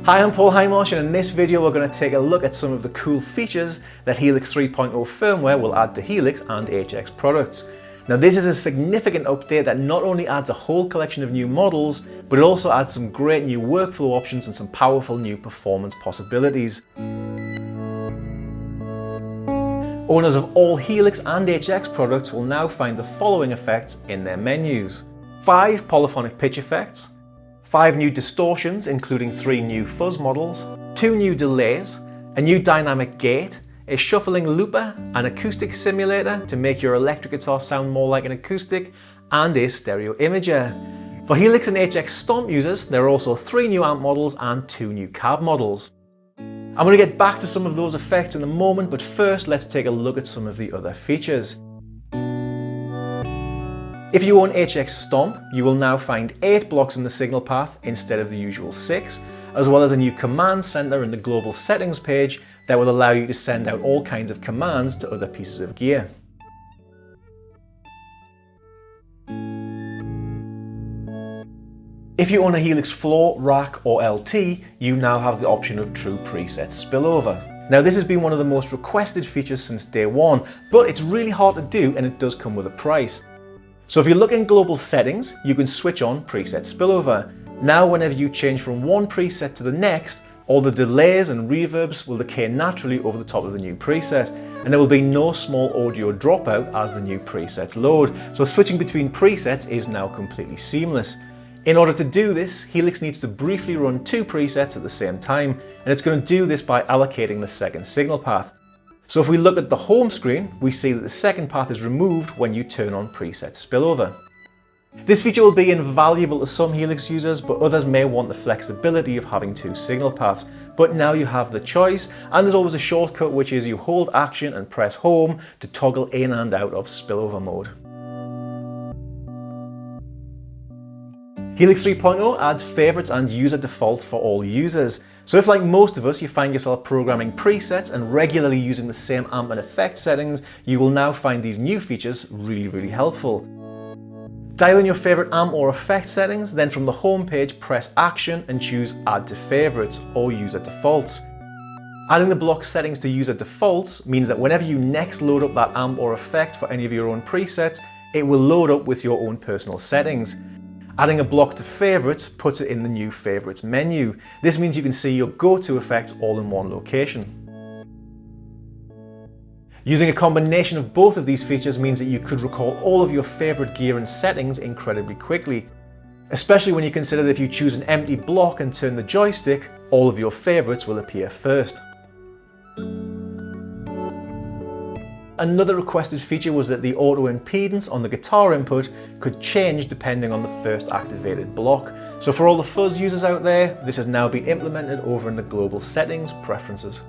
Hi, I'm Paul Highmarsh, and in this video we're going to take a look at some of the cool features that Helix 3.0 firmware will add to Helix and HX products. Now this is a significant update that not only adds a whole collection of new models, but it also adds some great new workflow options and some powerful new performance possibilities. Owners of all Helix and HX products will now find the following effects in their menus. 5 polyphonic pitch effects, 5 new distortions including 3 new fuzz models, 2 new delays, a new dynamic gate, a shuffling looper, an acoustic simulator to make your electric guitar sound more like an acoustic, and a stereo imager. For Helix and HX Stomp users, there are also 3 new amp models and 2 new cab models. I'm going to get back to some of those effects in a moment, but first let's take a look at some of the other features. If you own HX Stomp, you will now find 8 blocks in the signal path instead of the usual 6, as well as a new command center in the global settings page that will allow you to send out all kinds of commands to other pieces of gear. If you own a Helix floor, rack or LT, you now have the option of true preset spillover. Now this has been one of the most requested features since day one, but it's really hard to do and it does come with a price. So if you look in global settings, you can switch on preset spillover. Now whenever you change from one preset to the next, all the delays and reverbs will decay naturally over the top of the new preset, and there will be no small audio dropout as the new presets load. So switching between presets is now completely seamless. In order to do this, Helix needs to briefly run 2 presets at the same time, and it's going to do this by allocating the second signal path. So if we look at the home screen, we see that the second path is removed when you turn on preset spillover. This feature will be invaluable to some Helix users, but others may want the flexibility of having 2 signal paths. But now you have the choice, and there's always a shortcut, which is you hold Action and press Home to toggle in and out of spillover mode. Helix 3.0 adds favorites and user defaults for all users. So if, like most of us, you find yourself programming presets and regularly using the same amp and effect settings, you will now find these new features really helpful. Dial in your favorite amp or effect settings, then from the home page press Action and choose Add to Favorites or User Defaults. Adding the block settings to user defaults means that whenever you next load up that amp or effect for any of your own presets, it will load up with your own personal settings. Adding a block to favorites puts it in the new favorites menu. This means you can see your go-to effects all in one location. Using a combination of both of these features means that you could recall all of your favorite gear and settings incredibly quickly, especially when you consider that if you choose an empty block and turn the joystick, all of your favorites will appear first. Another requested feature was that the auto impedance on the guitar input could change depending on the first activated block. So for all the fuzz users out there, this has now been implemented over in the global settings preferences.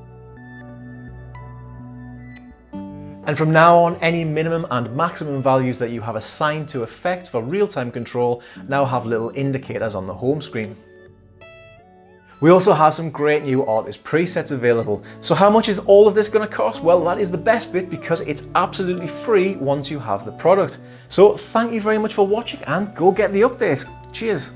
And from now on, any minimum and maximum values that you have assigned to effects for real-time control now have little indicators on the home screen. We also have some great new artist presets available. So how much is all of this going to cost? Well, that is the best bit because it's absolutely free once you have the product. So thank you very much for watching and go get the update. Cheers.